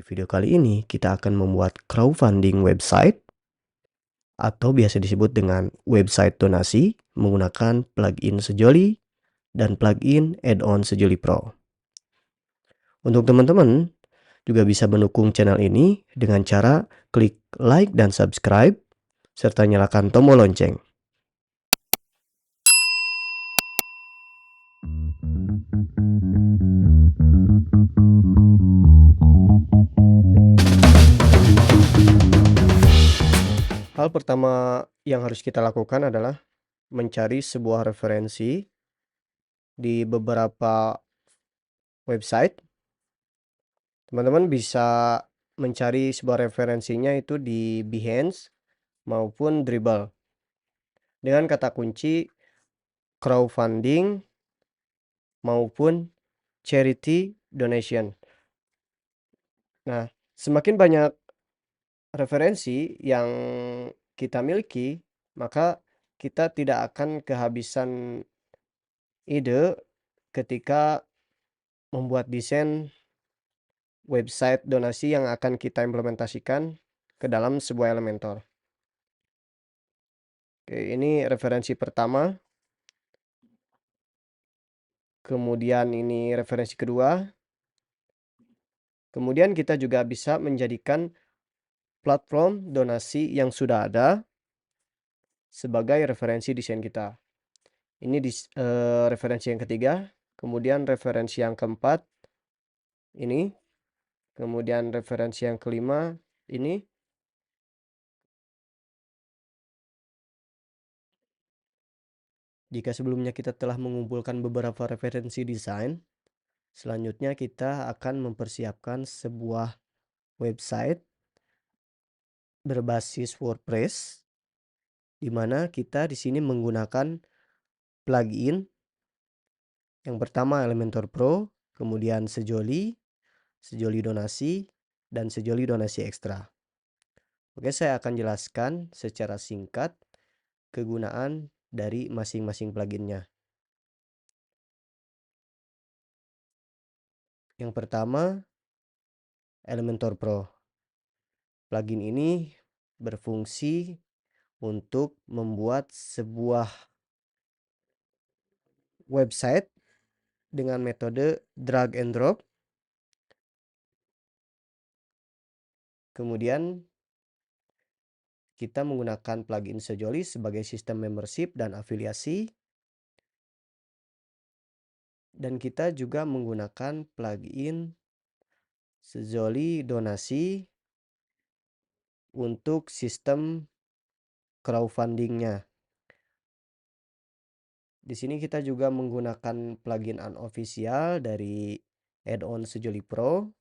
Di video kali ini kita akan membuat crowdfunding website atau biasa disebut dengan website donasi menggunakan plugin Sejoli dan plugin add-on Sejoli Pro. Untuk teman-teman juga bisa mendukung channel ini dengan cara klik like dan subscribe serta nyalakan tombol lonceng. Hal pertama yang harus kita lakukan adalah mencari sebuah referensi di beberapa website. Teman-teman bisa mencari sebuah referensinya itu di Behance maupun Dribbble dengan kata kunci crowdfunding maupun charity donation. Nah, semakin banyak referensi yang kita miliki, maka kita tidak akan kehabisan ide ketika membuat desain website donasi yang akan kita implementasikan ke dalam sebuah Elementor. Oke, ini referensi pertama. Kemudian ini referensi kedua. Kemudian kita juga bisa menjadikan platform donasi yang sudah ada sebagai referensi desain kita. Ini referensi yang ketiga. Kemudian referensi yang keempat ini. Kemudian referensi yang kelima ini. Jika sebelumnya kita telah mengumpulkan beberapa referensi desain, selanjutnya kita akan mempersiapkan sebuah website berbasis WordPress, di mana kita di sini menggunakan plugin. Yang pertama Elementor Pro, kemudian Sejoli, Sejoli Donasi, dan Sejoli Donasi Ekstra. Oke, saya akan jelaskan secara singkat kegunaan dari masing-masing pluginnya. Yang pertama, Elementor Pro. Plugin ini berfungsi untuk membuat sebuah website dengan metode drag and drop. Kemudian kita menggunakan plugin Sejoli sebagai sistem membership dan afiliasi. Dan kita juga menggunakan plugin Sejoli Donasi untuk sistem crowdfundingnya. Di sini kita juga menggunakan plugin unofficial dari add-on Sejoli Pro,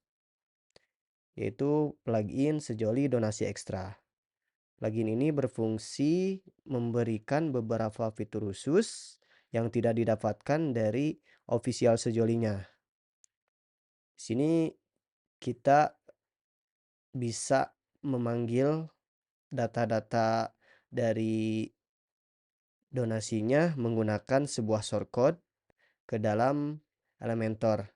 yaitu plugin Sejoli Donasi Ekstra. Plugin ini berfungsi memberikan beberapa fitur khusus yang tidak didapatkan dari official Sejolinya. Di sini kita bisa memanggil data-data dari donasinya menggunakan sebuah shortcode ke dalam Elementor.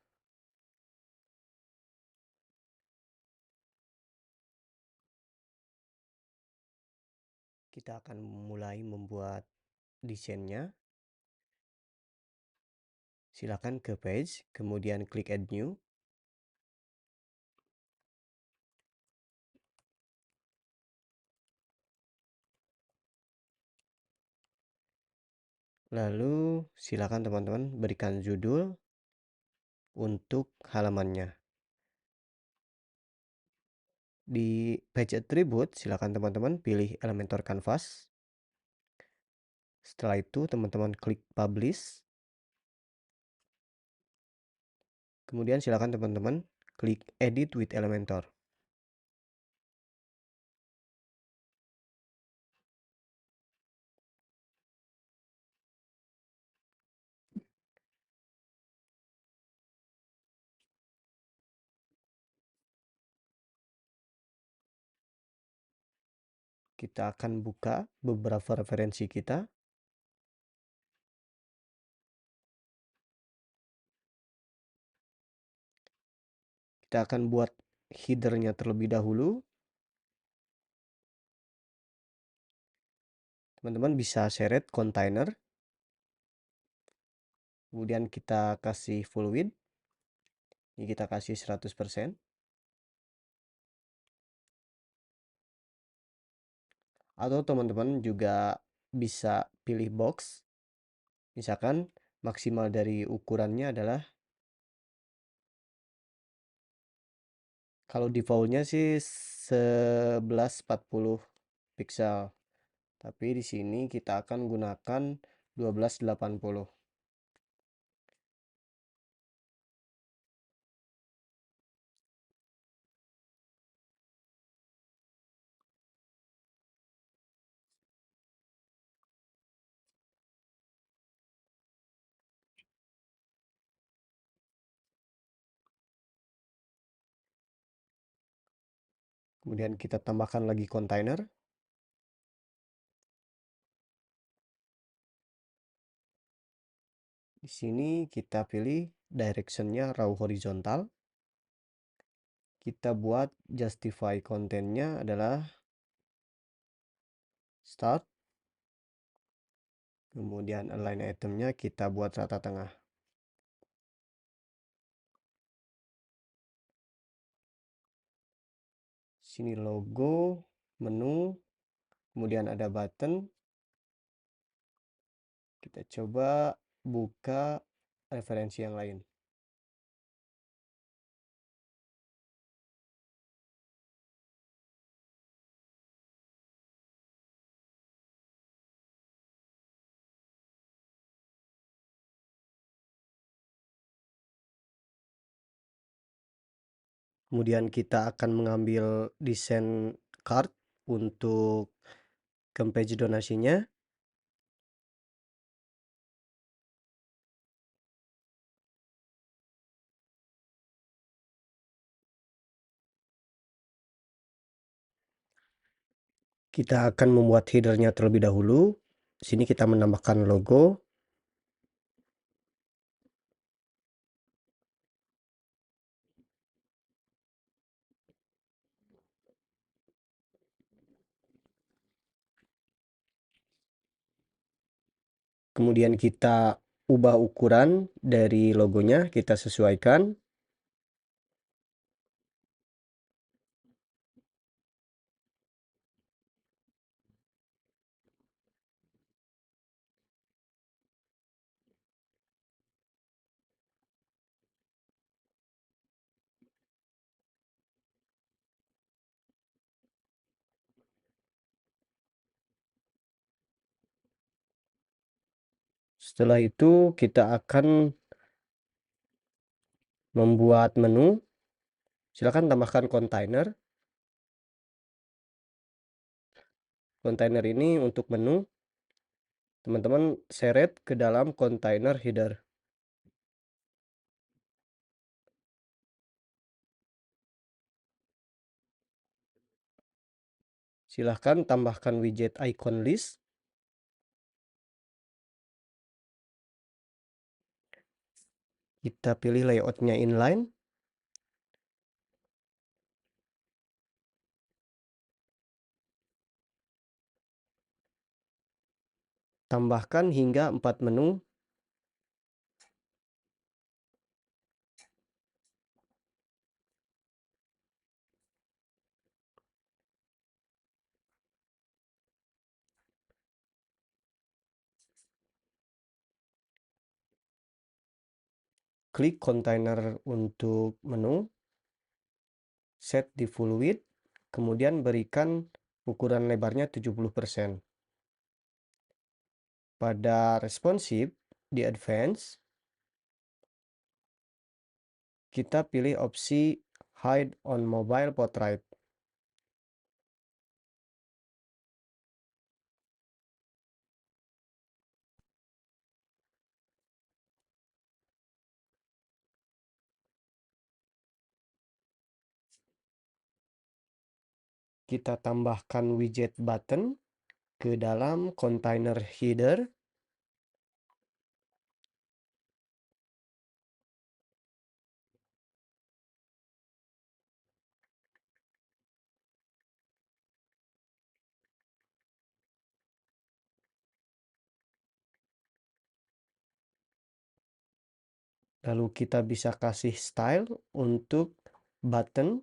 Kita akan mulai membuat desainnya. Silakan ke page, kemudian klik add new. Lalu silakan teman-teman berikan judul untuk halamannya. Di page attribute silakan teman-teman pilih Elementor Canvas. Setelah itu teman-teman klik publish. Kemudian silakan teman-teman klik edit with Elementor. Kita akan buka beberapa referensi kita. Kita akan buat header-nya terlebih dahulu. Teman-teman bisa seret kontainer, kemudian kita kasih full width, ini kita kasih 100%. Atau teman-teman juga bisa pilih box, misalkan maksimal dari ukurannya adalah, kalau defaultnya sih 1140 pixel, tapi di sini kita akan gunakan 1280. Kemudian kita tambahkan lagi kontainer. Di sini kita pilih direction-nya raw horizontal. Kita buat justify kontennya adalah start. Kemudian align itemnya kita buat rata tengah. Sini logo, menu, kemudian ada button. Kita coba buka referensi yang lain. Kemudian kita akan mengambil desain card untuk page donasinya. Kita akan membuat header-nya terlebih dahulu. Sini kita menambahkan logo. Kemudian kita ubah ukuran dari logonya, kita sesuaikan. Setelah itu kita akan membuat menu. Silakan tambahkan kontainer. Kontainer ini untuk menu. Teman-teman seret ke dalam kontainer header. Silahkan tambahkan widget icon list. Kita pilih layoutnya inline. Tambahkan hingga 4 menu. Klik kontainer untuk menu. Set di full width. Kemudian berikan ukuran lebarnya 70%. Pada responsive di advance, kita pilih opsi hide on mobile portrait. Kita tambahkan widget button ke dalam kontainer header. Lalu kita bisa kasih style untuk button.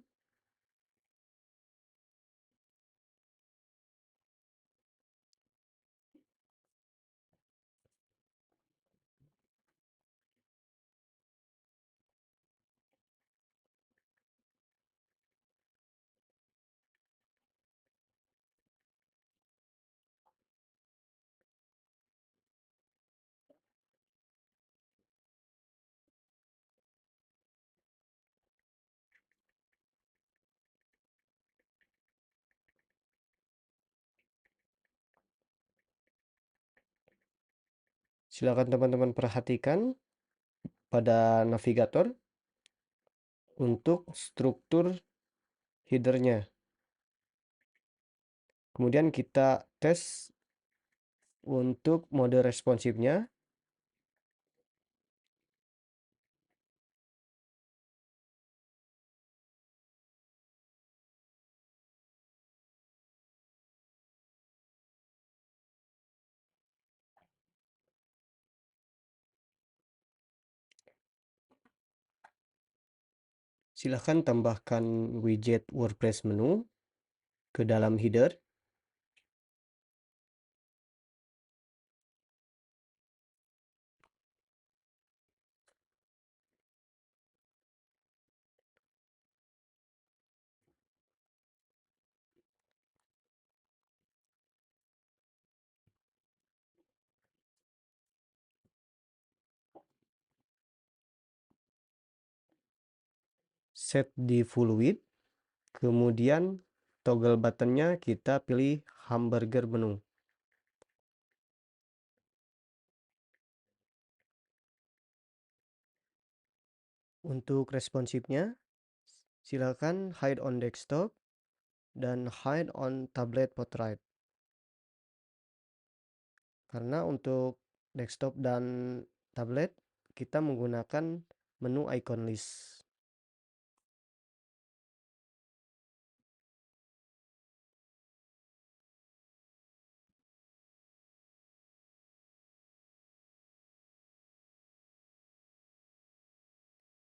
Silakan teman-teman perhatikan pada navigator untuk struktur headernya. Kemudian kita tes untuk mode responsifnya. Silahkan tambahkan widget WordPress menu ke dalam header. Set di full width. Kemudian toggle buttonnya kita pilih hamburger menu. Untuk responsifnya, silakan hide on desktop dan hide on tablet portrait. Karena untuk desktop dan tablet kita menggunakan menu icon list.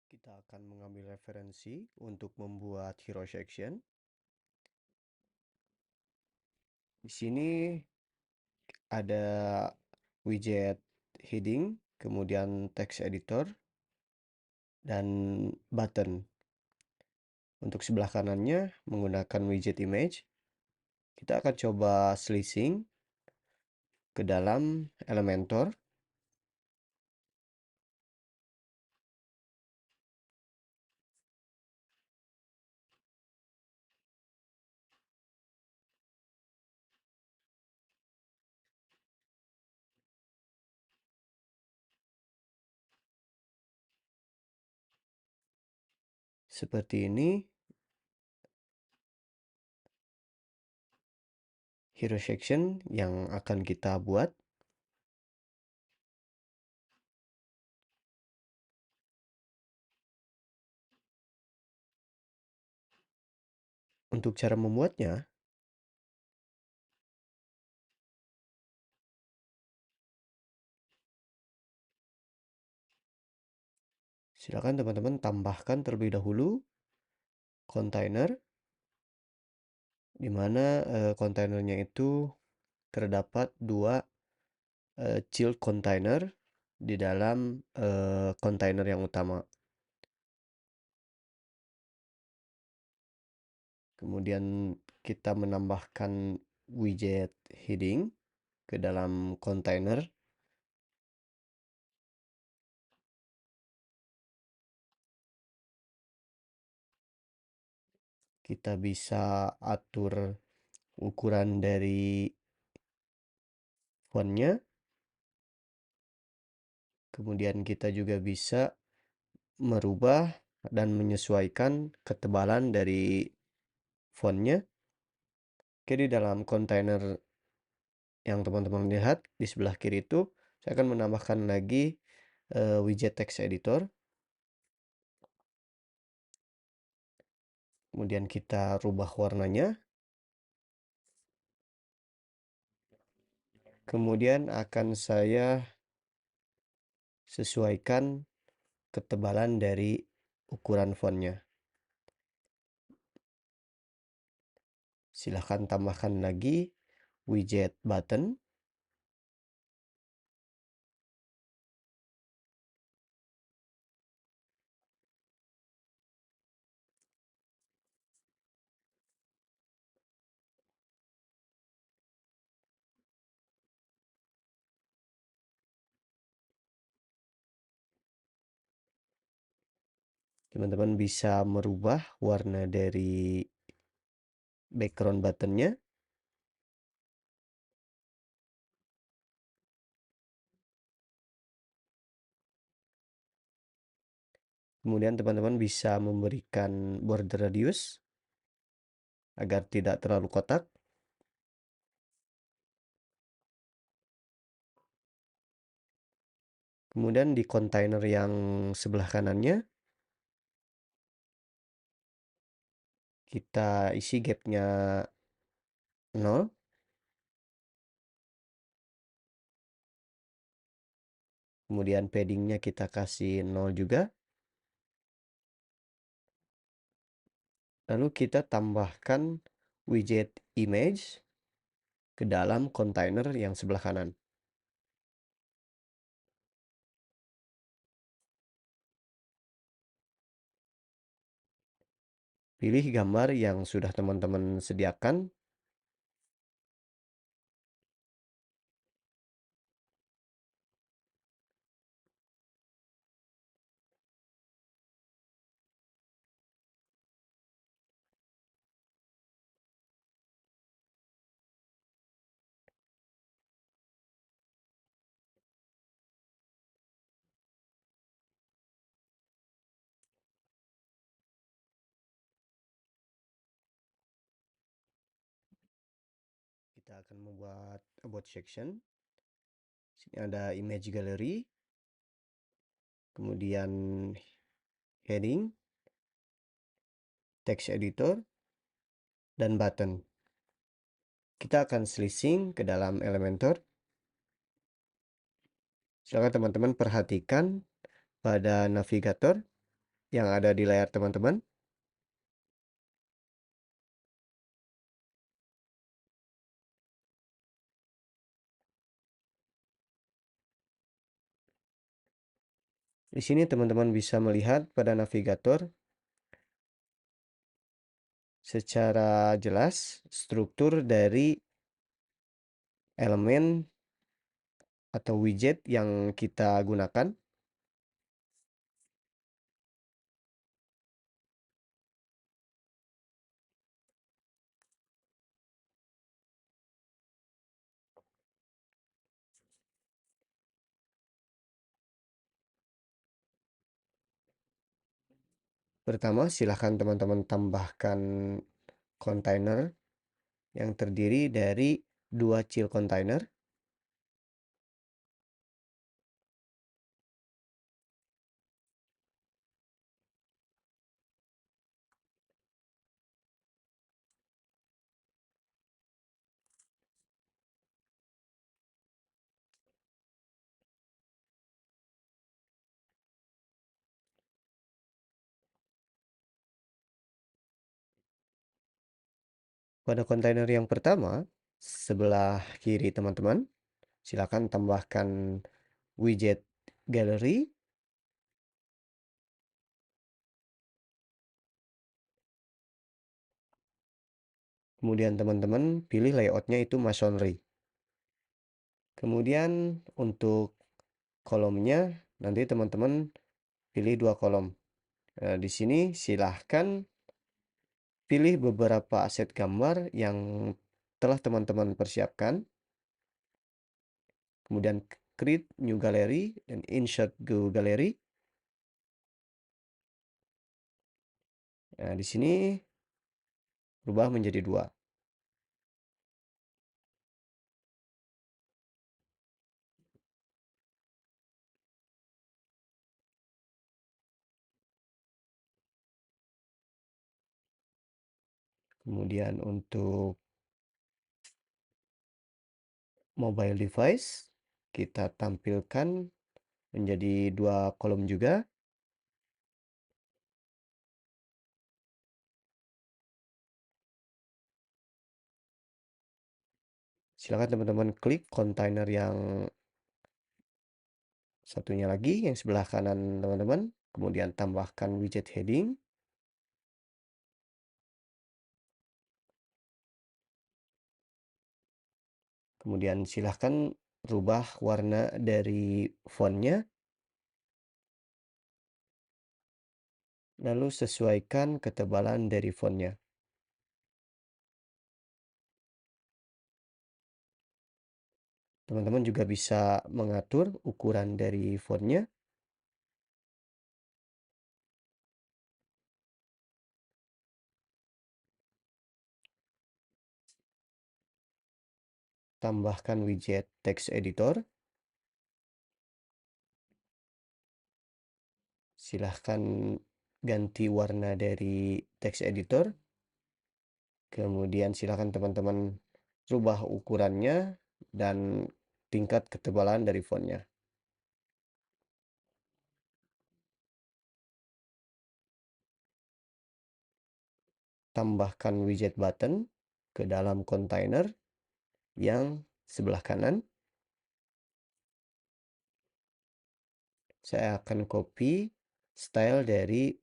Kita akan mengambil referensi untuk membuat hero section. Di sini ada widget heading, kemudian text editor, dan button. Untuk sebelah kanannya menggunakan widget image. Kita akan coba slicing ke dalam Elementor. Seperti ini hero section yang akan kita buat. Untuk cara membuatnya, silakan teman-teman tambahkan terlebih dahulu kontainer, di mana kontainernya itu terdapat dua child container di dalam kontainer yang utama. Kemudian kita menambahkan widget heading ke dalam kontainer. Kita bisa atur ukuran dari fontnya. Kemudian kita juga bisa merubah dan menyesuaikan ketebalan dari fontnya. Oke, di dalam kontainer yang teman-teman lihat di sebelah kiri itu, saya akan menambahkan lagi widget text editor. Kemudian kita rubah warnanya. Kemudian akan saya sesuaikan ketebalan dari ukuran fontnya. Silahkan tambahkan lagi widget button. Teman-teman bisa merubah warna dari background buttonnya. Kemudian teman-teman bisa memberikan border radius agar tidak terlalu kotak. Kemudian di kontainer yang sebelah kanannya, kita isi gapnya 0. Kemudian paddingnya kita kasih 0 juga. Lalu kita tambahkan widget image ke dalam kontainer yang sebelah kanan. Pilih gambar yang sudah teman-teman sediakan. Kita akan membuat about section. Sini ada image gallery, kemudian heading, text editor, dan button. Kita akan selisih ke dalam Elementor. Silakan teman-teman perhatikan pada navigator yang ada di layar teman-teman. Di sini teman-teman bisa melihat pada navigator secara jelas struktur dari elemen atau widget yang kita gunakan. Pertama, silahkan teman-teman tambahkan kontainer yang terdiri dari 2 child container. Pada kontainer yang pertama, sebelah kiri teman-teman, silakan tambahkan widget gallery. Kemudian teman-teman pilih layoutnya itu masonry. Kemudian untuk kolomnya nanti teman-teman pilih 2 kolom. Nah, di sini silahkan pilih beberapa aset gambar yang telah teman-teman persiapkan. Kemudian create new gallery dan insert go gallery. Nah, di sini berubah menjadi 2. Kemudian untuk mobile device kita tampilkan menjadi 2 kolom juga. Silakan teman-teman klik kontainer yang satunya lagi, yang sebelah kanan teman-teman, kemudian tambahkan widget heading. Kemudian silahkan rubah warna dari fontnya, lalu sesuaikan ketebalan dari fontnya. Teman-teman juga bisa mengatur ukuran dari fontnya. Tambahkan widget text editor. Silahkan ganti warna dari text editor. Kemudian silahkan teman-teman rubah ukurannya dan tingkat ketebalan dari fontnya. Tambahkan widget button ke dalam kontainer yang sebelah kanan. Saya akan copy style dari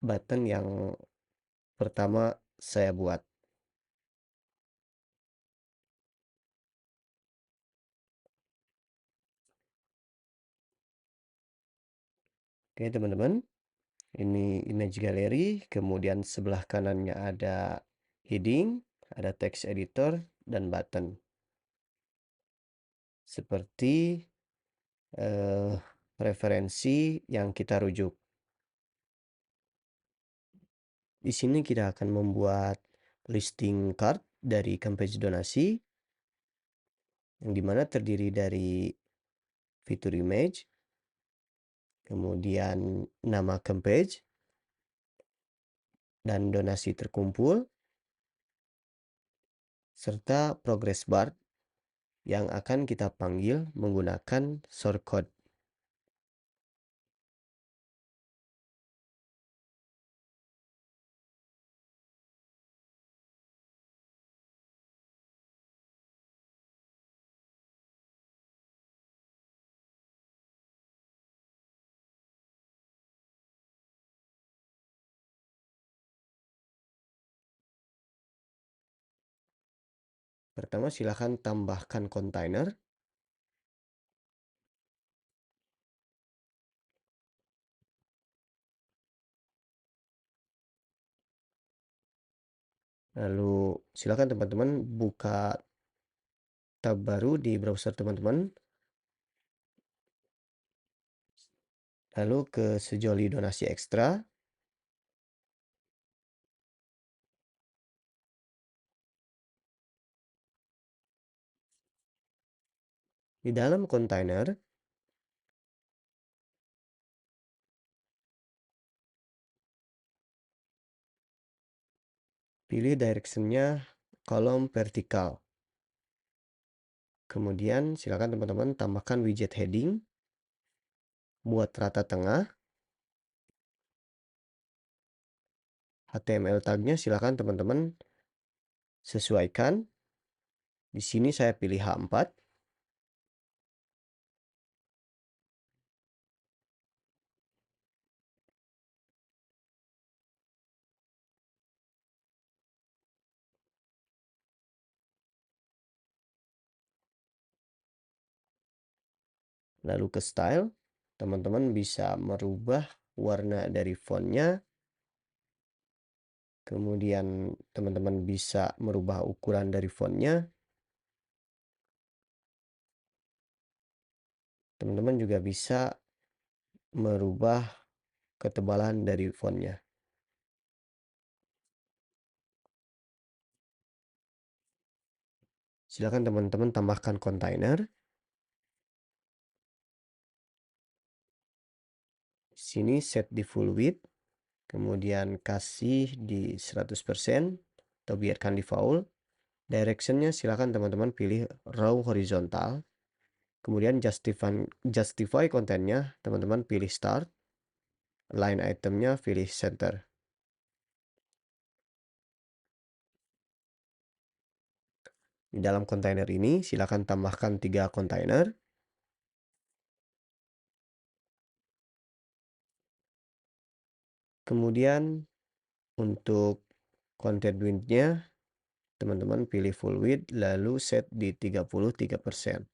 button yang pertama saya buat. Oke teman-teman, ini image gallery, kemudian sebelah kanannya ada heading, ada text editor, dan button. Seperti referensi yang kita rujuk. Di sini kita akan membuat listing card dari campaign donasi, yang dimana terdiri dari fitur image, kemudian nama campaign, dan donasi terkumpul, serta progress bar yang akan kita panggil menggunakan shortcode. Pertama, silakan tambahkan kontainer. Lalu silakan teman-teman buka tab baru di browser teman-teman. Lalu ke sejoli donasi ekstra. Di dalam kontainer, pilih direction-nya kolom vertikal. Kemudian silakan teman-teman tambahkan widget heading, buat rata tengah. HTML tag-nya silakan teman-teman sesuaikan. Di sini saya pilih H4. Lalu ke style, teman-teman bisa merubah warna dari fontnya. Kemudian teman-teman bisa merubah ukuran dari fontnya. Teman-teman juga bisa merubah ketebalan dari fontnya. Silakan teman-teman tambahkan kontainer. Sini set di full width, kemudian kasih di 100% atau biarkan default. Directionnya silakan teman-teman pilih raw horizontal. Kemudian justify kontennya, teman-teman pilih start. Line itemnya pilih center. Di dalam kontainer ini silakan tambahkan 3 kontainer. Kemudian untuk content width-nya teman-teman pilih full width lalu set di 33%.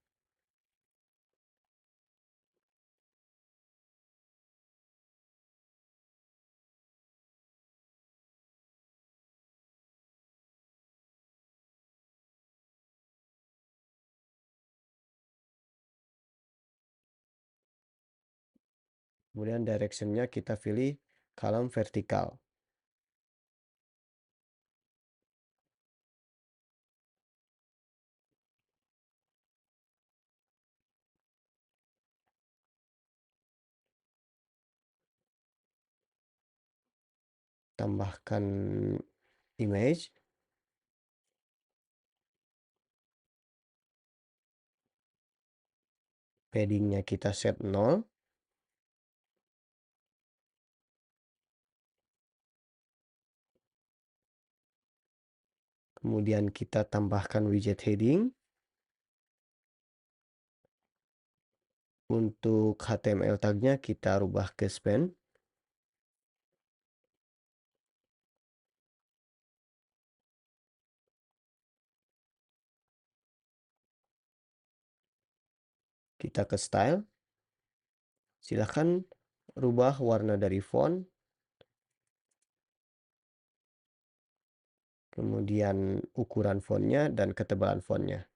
Kemudian direction-nya kita pilih column vertikal. Tambahkan image. Padding-nya kita set 0. Kemudian kita tambahkan widget heading. Untuk HTML tag-nya kita rubah ke span. Kita ke style. Silahkan rubah warna dari font. Kemudian ukuran fontnya dan ketebalan fontnya.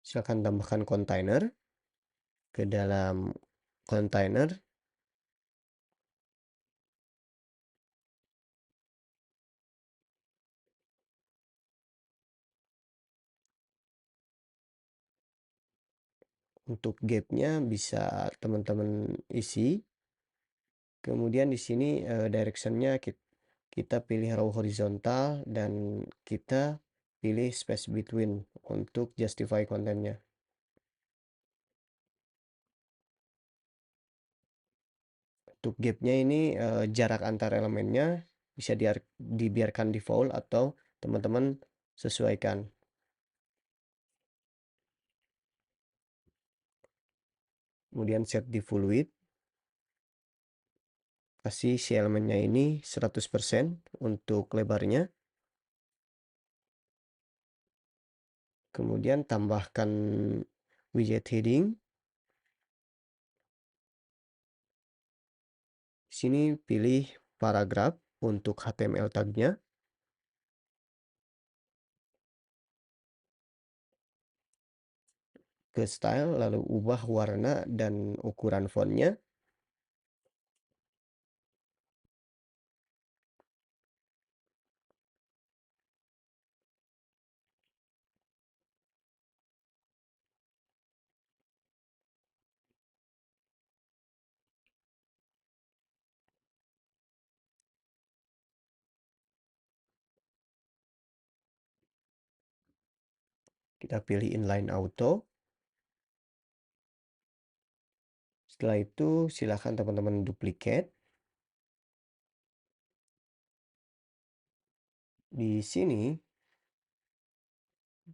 Silakan tambahkan kontainer. Ke dalam kontainer untuk gap-nya bisa teman-teman isi. Kemudian di sini direction-nya kita pilih row horizontal dan kita pilih space between untuk justify kontennya. Untuk gap-nya ini jarak antar elemennya bisa dibiarkan default atau teman-teman sesuaikan. Kemudian set di full width. Kasih si elemennya ini 100% untuk lebarnya. Kemudian tambahkan widget heading. Sini pilih paragraf untuk HTML tag-nya. Ke style lalu ubah warna dan ukuran fontnya. Kita pilih inline auto. Setelah itu silakan teman-teman duplicate. Di sini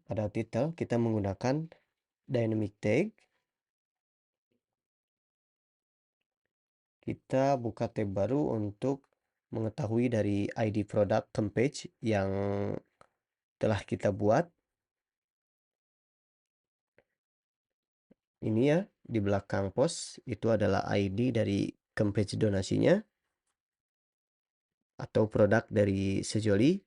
pada title kita menggunakan dynamic tag. Kita buka tab baru untuk mengetahui dari ID product homepage yang telah kita buat. Ini ya, di belakang post itu adalah ID dari homepage donasinya atau produk dari Sejoli.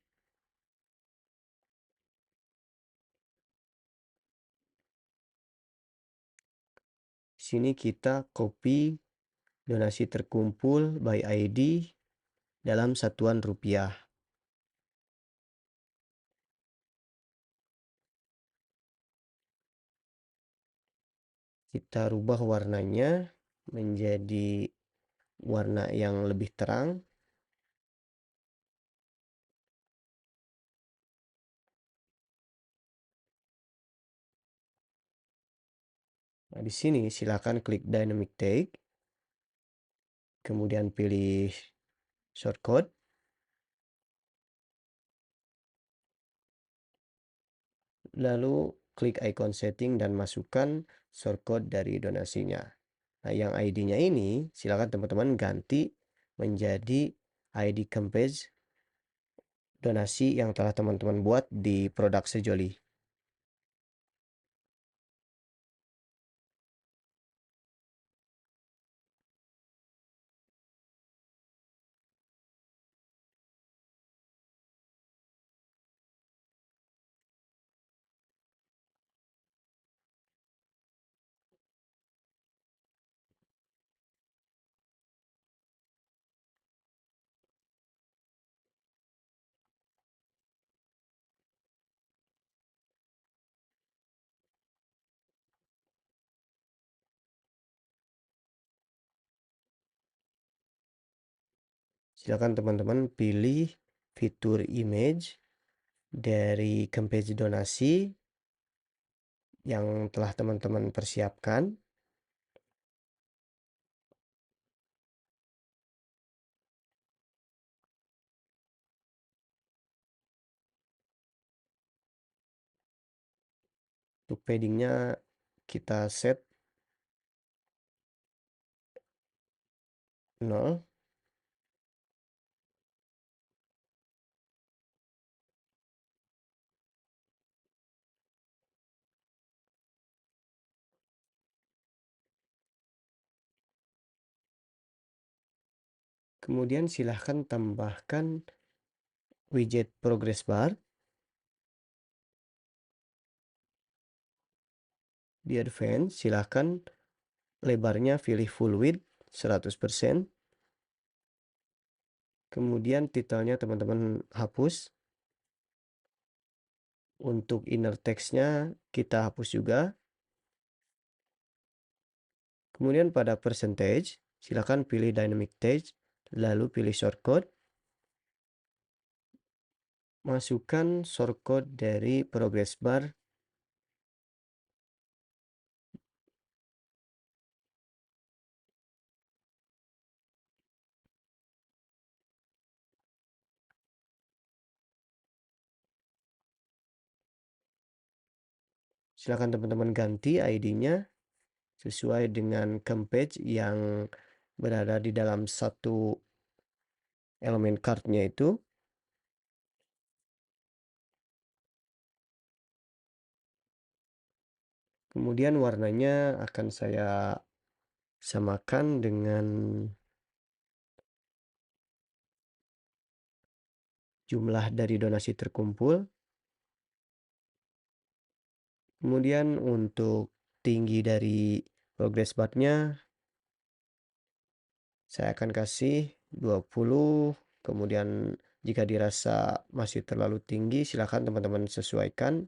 sini kita copy donasi terkumpul by ID dalam satuan rupiah. Kita rubah warnanya menjadi warna yang lebih terang. Nah, di sini silakan klik dynamic tag, kemudian pilih shortcode, lalu klik icon setting dan masukkan shortcode dari donasinya. Nah, yang ID-nya ini silakan teman-teman ganti menjadi ID campaign donasi yang telah teman-teman buat di produk Sejoli. Silakan teman-teman pilih fitur image dari campaign donasi yang telah teman-teman persiapkan. Untuk paddingnya kita set 0. Kemudian silahkan tambahkan widget progress bar. Di advance silahkan lebarnya pilih full width 100%. Kemudian titelnya teman-teman hapus. Untuk inner text-nya kita hapus juga. Kemudian pada percentage silakan pilih dynamic text, lalu pilih shortcode. Masukkan shortcode dari progress bar. Silakan teman-teman ganti ID-nya sesuai dengan campaign yang berada di dalam satu elemen card-nya itu. Kemudian warnanya akan saya samakan dengan jumlah dari donasi terkumpul. Kemudian untuk tinggi dari progress bar-nya saya akan kasih 20. Kemudian jika dirasa masih terlalu tinggi silakan teman-teman sesuaikan.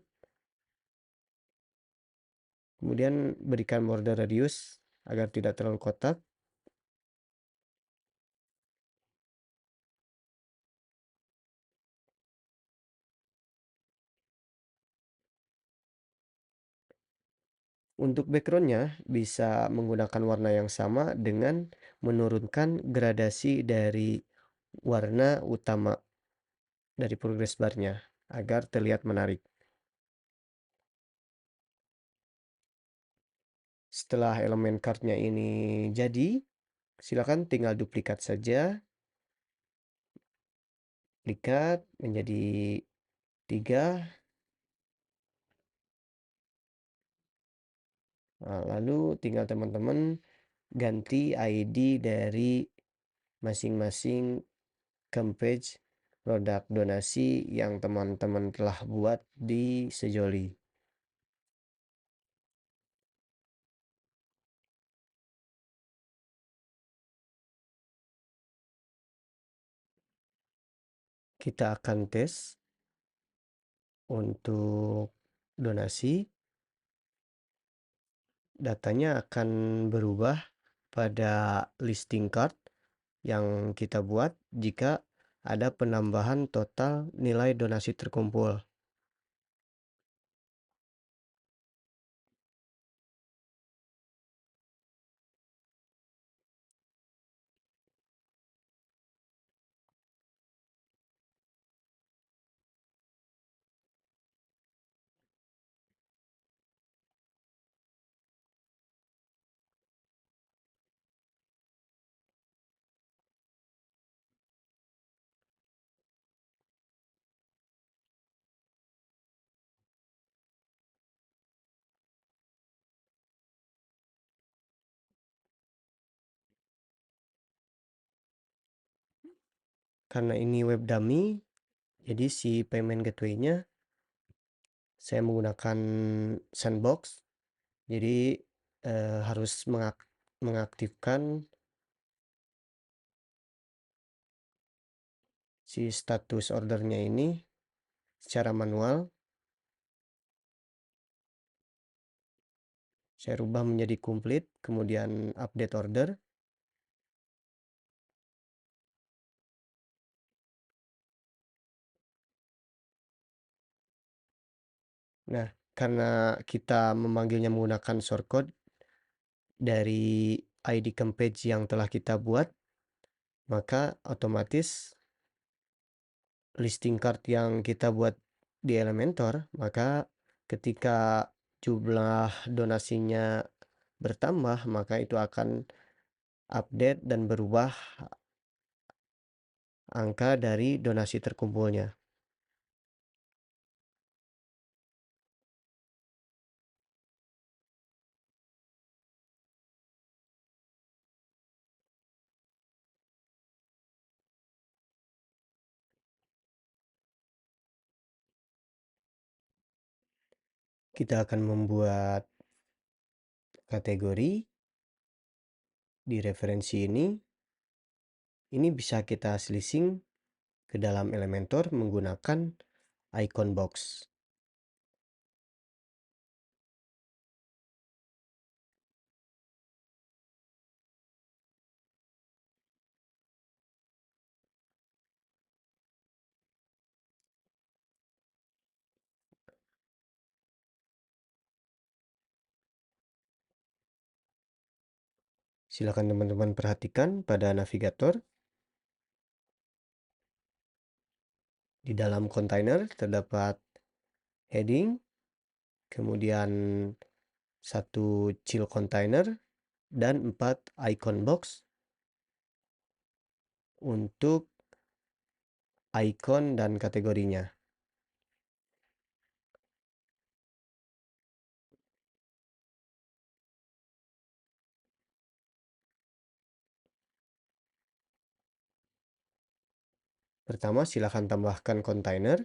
Kemudian berikan border radius agar tidak terlalu kotak. Untuk backgroundnya bisa menggunakan warna yang sama dengan menurunkan gradasi dari warna utama dari progress bar-nya agar terlihat menarik. Setelah elemen card-nya ini jadi, silakan tinggal duplikat saja. Duplikat menjadi 3. Nah, lalu tinggal teman-teman ganti ID dari masing-masing campaign produk donasi yang teman-teman telah buat di Sejoli. Kita akan tes untuk donasi, datanya akan berubah pada listing card yang kita buat jika ada penambahan total nilai donasi terkumpul. Karena ini web dummy, jadi si payment gateway-nya saya menggunakan sandbox. Jadi harus mengaktifkan si status ordernya ini secara manual. Saya rubah menjadi complete, kemudian update order. Nah, karena kita memanggilnya menggunakan shortcode dari ID campaign yang telah kita buat, maka otomatis listing card yang kita buat di Elementor, maka ketika jumlah donasinya bertambah, maka itu akan update dan berubah angka dari donasi terkumpulnya. Kita akan membuat kategori di referensi ini. Ini bisa kita selising ke dalam Elementor menggunakan icon box. Silakan teman-teman perhatikan pada navigator. Di dalam kontainer terdapat heading, kemudian satu child container, dan 4 icon box untuk icon dan kategorinya. Pertama, silakan tambahkan kontainer.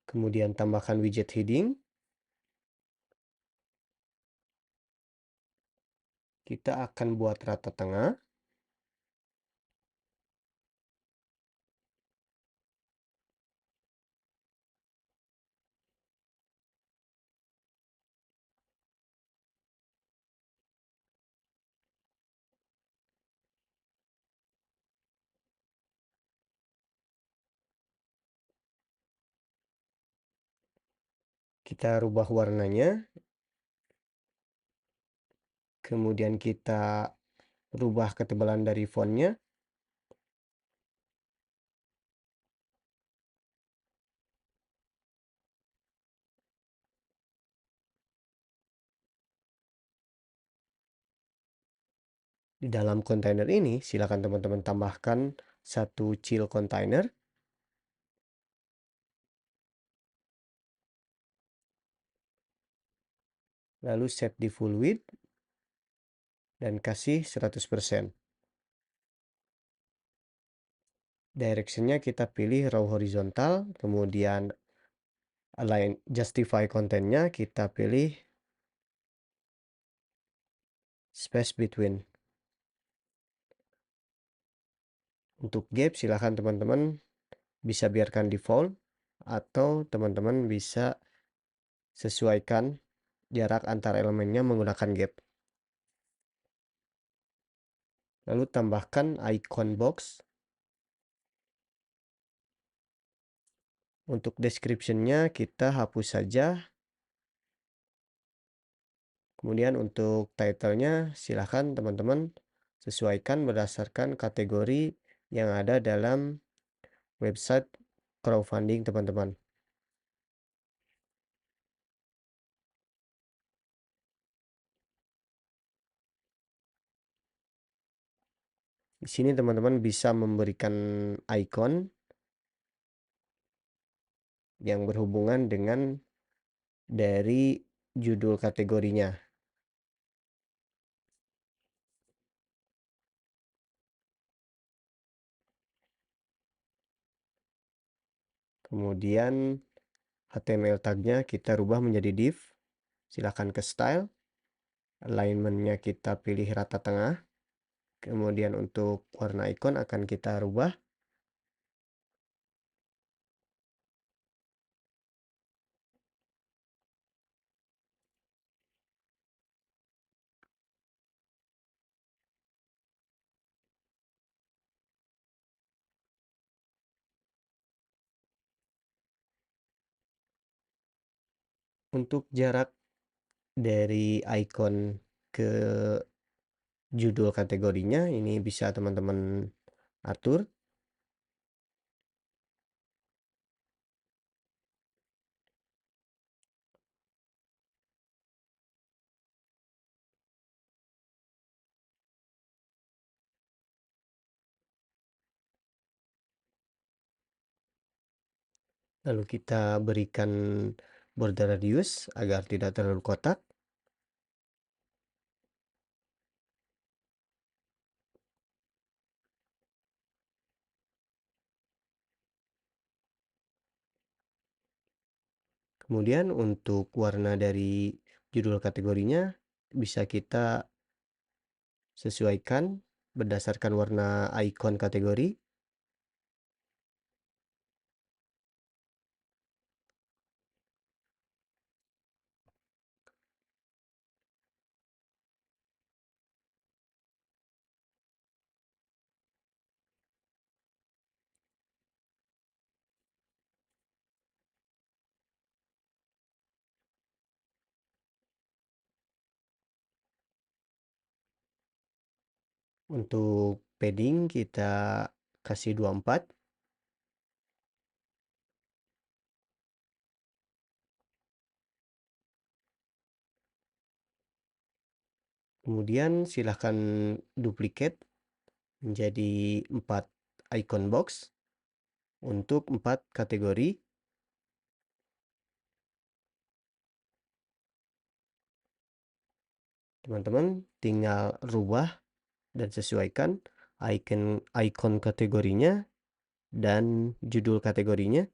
Kemudian tambahkan widget heading. Kita akan buat rata tengah. Kita rubah warnanya. Kemudian kita rubah ketebalan dari fontnya. Di dalam kontainer ini, silakan teman-teman tambahkan satu child container. Lalu set di full width dan kasih 100%. Directionnya kita pilih row horizontal, kemudian Align justify kontennya kita pilih space between. Untuk gap silahkan teman-teman bisa biarkan default atau teman-teman bisa sesuaikan jarak antar elemennya menggunakan gap. Lalu tambahkan icon box. Untuk description-nya kita hapus saja. Kemudian untuk title-nya silahkan teman-teman sesuaikan berdasarkan kategori yang ada dalam website crowdfunding teman-teman. Di sini teman-teman bisa memberikan icon yang berhubungan dengan dari judul kategorinya. Kemudian HTML tag-nya kita rubah menjadi div. Silahkan ke style. Alignment-nya kita pilih rata tengah. Kemudian untuk warna icon akan kita rubah. Untuk jarak dari icon ke judul kategorinya ini bisa teman-teman atur. Lalu kita berikan border radius agar tidak terlalu kotak. Kemudian untuk warna dari judul kategorinya bisa kita sesuaikan berdasarkan warna icon kategori. Untuk padding kita kasih 24. Kemudian silahkan duplicate menjadi 4 icon box untuk 4 kategori. Teman-teman tinggal rubah dan sesuaikan icon kategorinya dan judul kategorinya.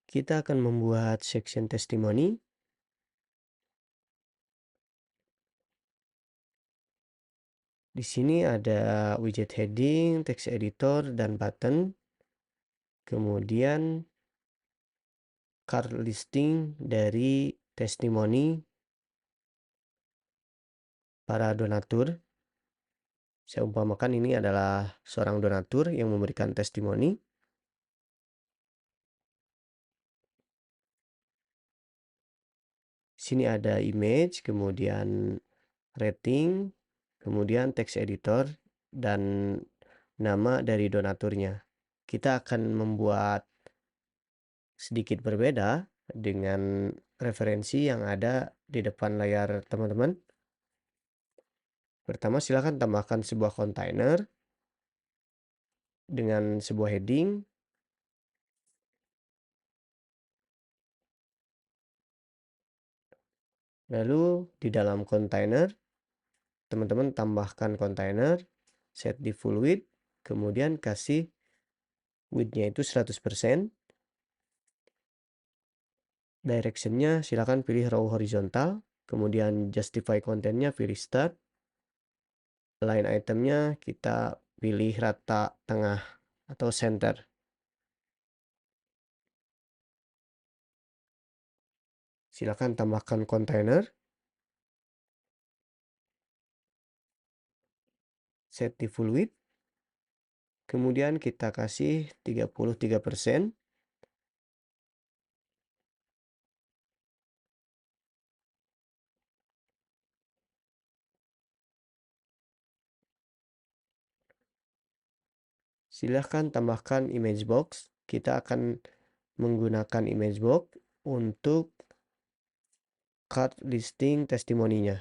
Kita akan membuat section testimoni. Di sini ada widget heading, text editor, dan button. Kemudian card listing dari testimoni para donatur. Saya umpamakan ini adalah seorang donatur yang memberikan testimoni. Sini ada image, kemudian rating, kemudian text editor, dan nama dari donaturnya. Kita akan membuat sedikit berbeda dengan referensi yang ada di depan layar teman-teman. Pertama, silakan tambahkan sebuah kontainer dengan sebuah heading. Lalu di dalam kontainer, teman-teman tambahkan kontainer, set di full width, kemudian kasih width-nya itu 100%. Direction-nya silakan pilih row horizontal, kemudian justify kontennya pilih start. Line itemnya kita pilih rata tengah atau center. Silakan tambahkan kontainer, set di full width, kemudian kita kasih 33%. Silahkan tambahkan image box. Kita akan menggunakan image box untuk card listing testimoninya.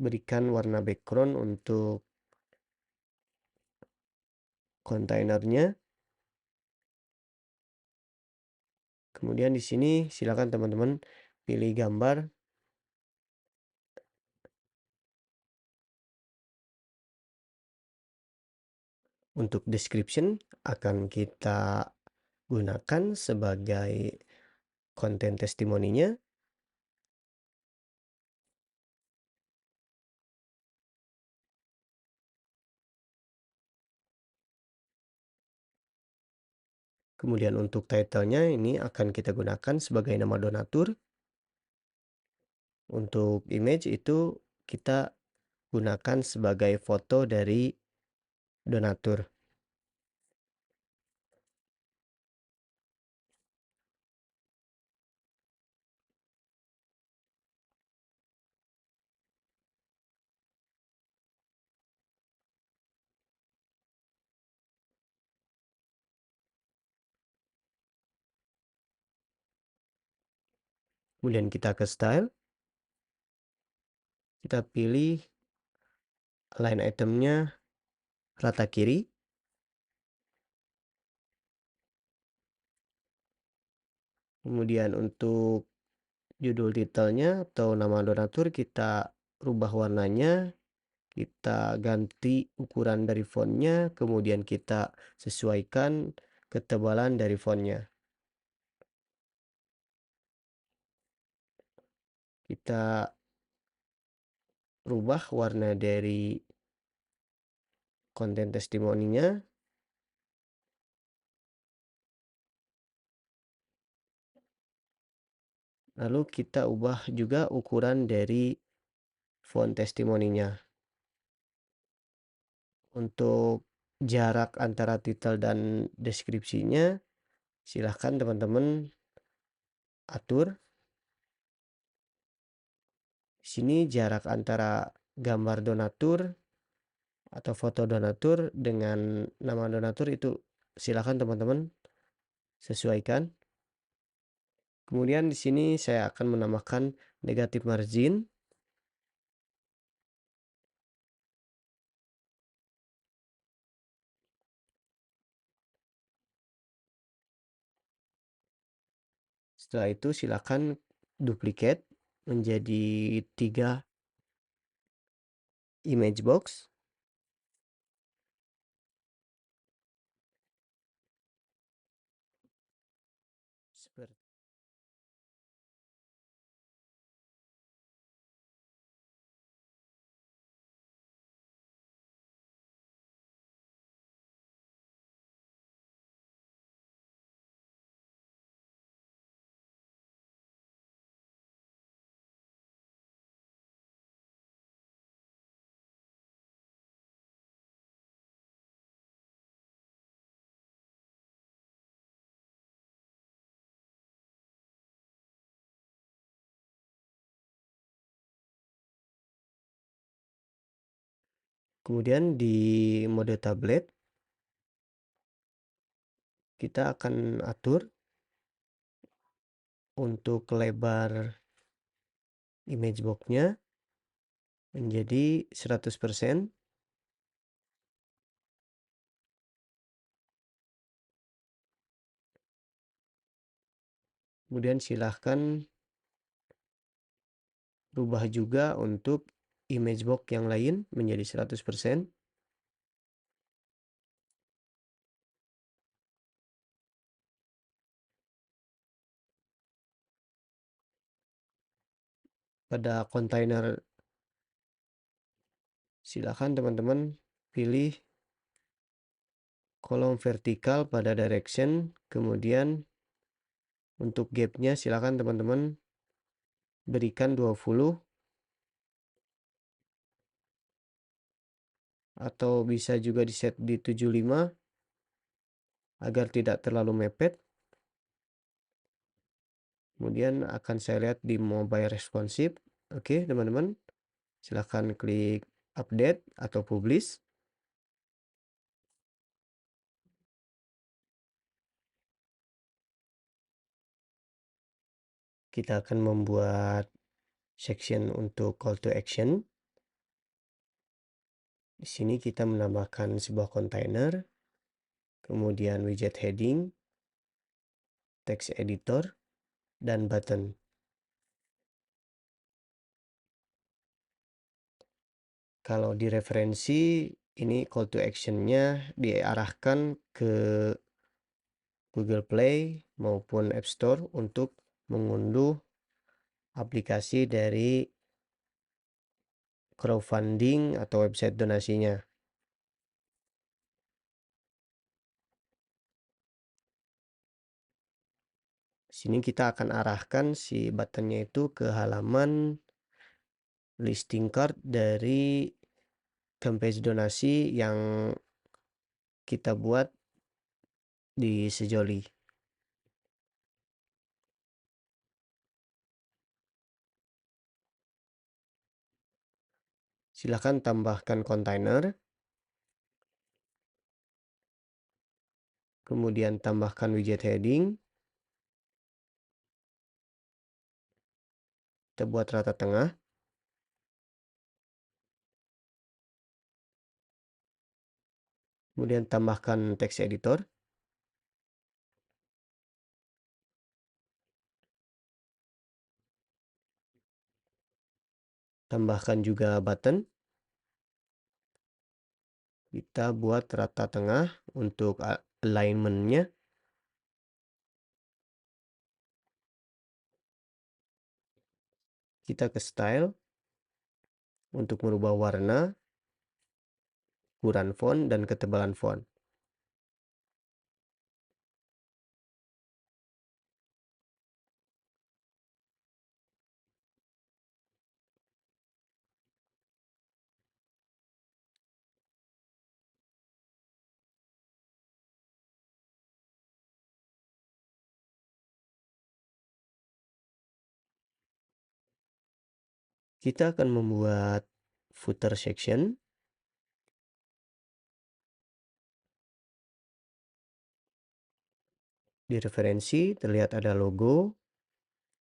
Berikan warna background untuk kontainernya. Kemudian di sini silakan teman-teman pilih gambar. Untuk description akan kita gunakan sebagai konten testimoninya. Kemudian untuk title-nya ini akan kita gunakan sebagai nama donatur. Untuk image itu kita gunakan sebagai foto dari donatur. Kemudian kita ke style. Kita pilih line itemnya rata kiri. Kemudian untuk judul titelnya atau nama donatur kita rubah warnanya. Kita ganti ukuran dari fontnya, kemudian kita sesuaikan ketebalan dari fontnya. Kita rubah warna dari konten testimoninya. Lalu kita ubah juga ukuran dari font testimoninya. Untuk jarak antara titel dan deskripsinya, silahkan teman-teman atur. Di sini jarak antara gambar donatur atau foto donatur dengan nama donatur itu silahkan teman-teman sesuaikan. Kemudian di sini saya akan menambahkan negatif margin. Setelah itu silakan duplicate menjadi 3 image box. Seperti kemudian di mode tablet kita akan atur untuk lebar image box-nya menjadi 100%. Kemudian silahkan rubah juga untuk image box yang lain menjadi 100%. Pada kontainer silahkan teman-teman pilih kolom vertikal pada direction, kemudian untuk gapnya silahkan teman-teman berikan 20 atau bisa juga di set di 75 agar tidak terlalu mepet. Kemudian akan saya lihat di mobile responsive. Oke teman-teman, silahkan klik update atau publish. Kita akan membuat section untuk call to action. Di sini kita menambahkan sebuah kontainer, kemudian widget heading, text editor, dan button. Kalau di referensi, ini call to action-nya diarahkan ke Google Play maupun App Store untuk mengunduh aplikasi dari crowdfunding atau website donasinya. Sini kita akan arahkan si buttonnya itu ke halaman listing card dari campaign donasi yang kita buat di Sejoli. Silahkan tambahkan kontainer, kemudian tambahkan widget heading, kita buat rata tengah, kemudian tambahkan text editor, tambahkan juga button, kita buat rata tengah untuk alignment-nya. Kita ke style untuk merubah warna, ukuran font, dan ketebalan font. Kita akan membuat footer section. Di referensi terlihat ada logo,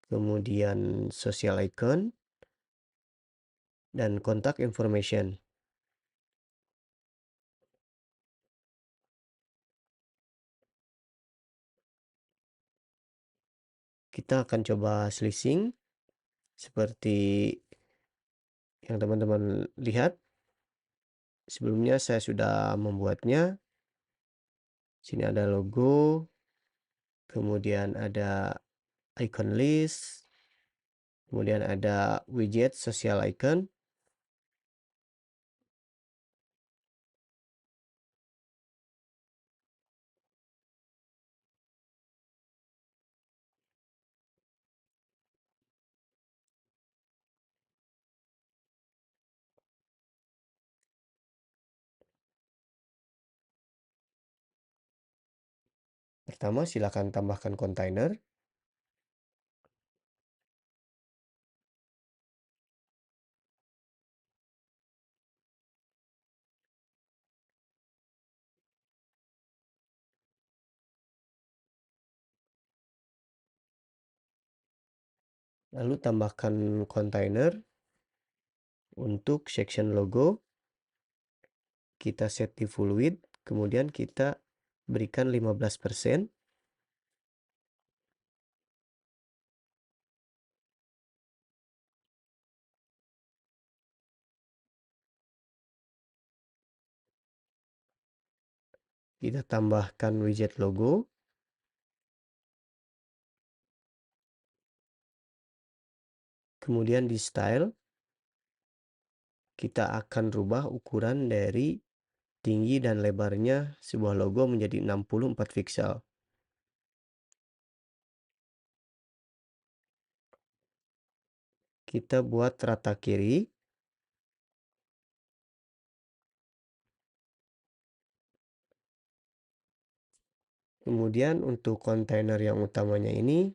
kemudian social icon, dan contact information. Kita akan coba slicing seperti yang teman-teman lihat. Sebelumnya saya sudah membuatnya. Sini ada logo, kemudian ada icon list, kemudian ada widget social icon. Pertama, silakan tambahkan kontainer. Lalu tambahkan kontainer untuk section logo. Kita set di full width, kemudian kita berikan 15%. Kita tambahkan widget logo. Kemudian di style, kita akan rubah ukuran dari tinggi dan lebarnya sebuah logo menjadi 64 pixel. Kita buat rata kiri. Kemudian untuk kontainer yang utamanya ini,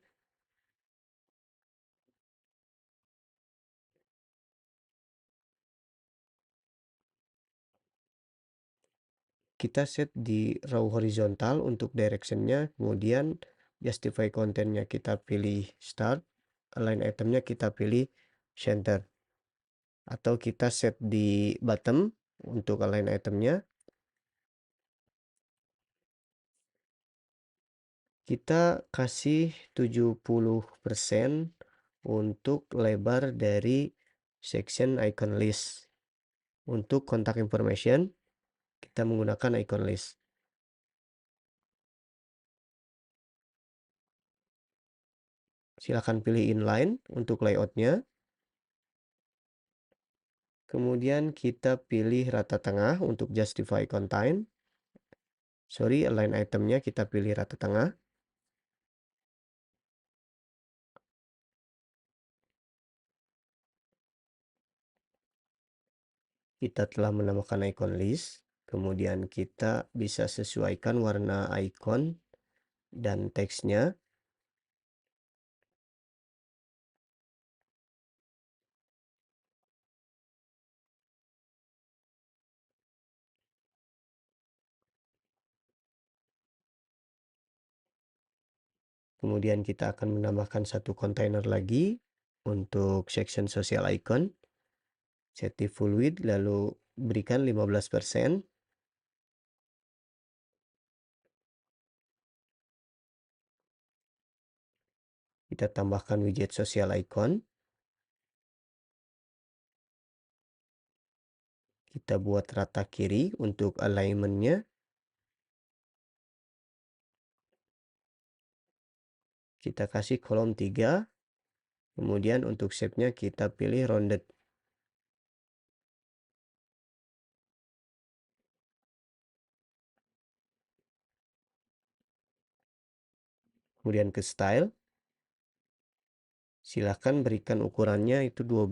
kita set di row horizontal untuk directionnya. Kemudian justify kontennya kita pilih start, align itemnya kita pilih center. Atau kita set di bottom untuk align itemnya. Kita kasih 70% untuk lebar dari section icon list. Untuk kontak information, kita menggunakan icon list. Silakan pilih inline untuk layoutnya. Kemudian kita pilih rata tengah untuk justify content. Sorry, align itemnya kita pilih rata tengah. Kita telah menambahkan icon list. Kemudian kita bisa sesuaikan warna icon dan teksnya. Kemudian kita akan menambahkan satu kontainer lagi untuk section social icon. Set di full width, lalu berikan 15%. Kita tambahkan widget social icon. Kita buat rata kiri untuk alignmentnya. Kita kasih kolom 3. Kemudian untuk shape-nya kita pilih rounded. Kemudian ke style. Silahkan berikan ukurannya itu 12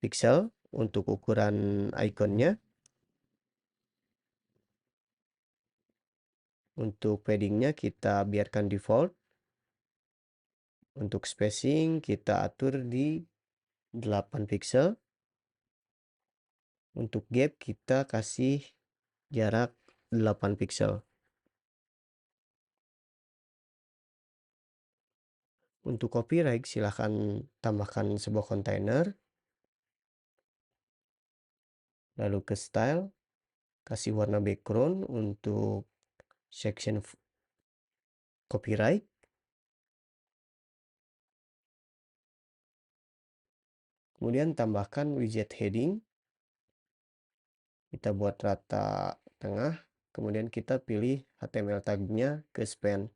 pixel untuk ukuran ikonnya. Untuk paddingnya kita biarkan default. Untuk spacing kita atur di 8 pixel. Untuk gap kita kasih jarak 8 pixel. Untuk copyright silahkan tambahkan sebuah kontainer. Lalu ke style, kasih warna background untuk section copyright. Kemudian tambahkan widget heading, kita buat rata tengah, kemudian kita pilih HTML tagnya ke span.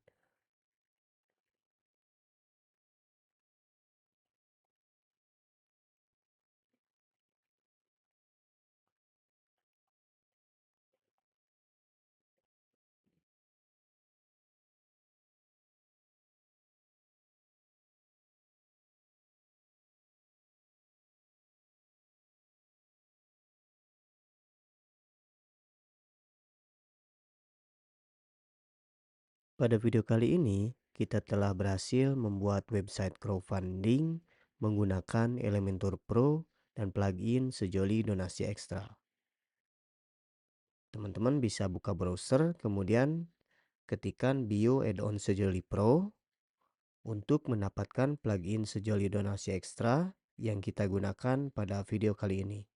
Pada video kali ini, kita telah berhasil membuat website crowdfunding menggunakan Elementor Pro dan plugin Sejoli Donasi Ekstra. Teman-teman bisa buka browser, kemudian ketikkan bio add-on Sejoli Pro untuk mendapatkan plugin Sejoli Donasi Ekstra yang kita gunakan pada video kali ini.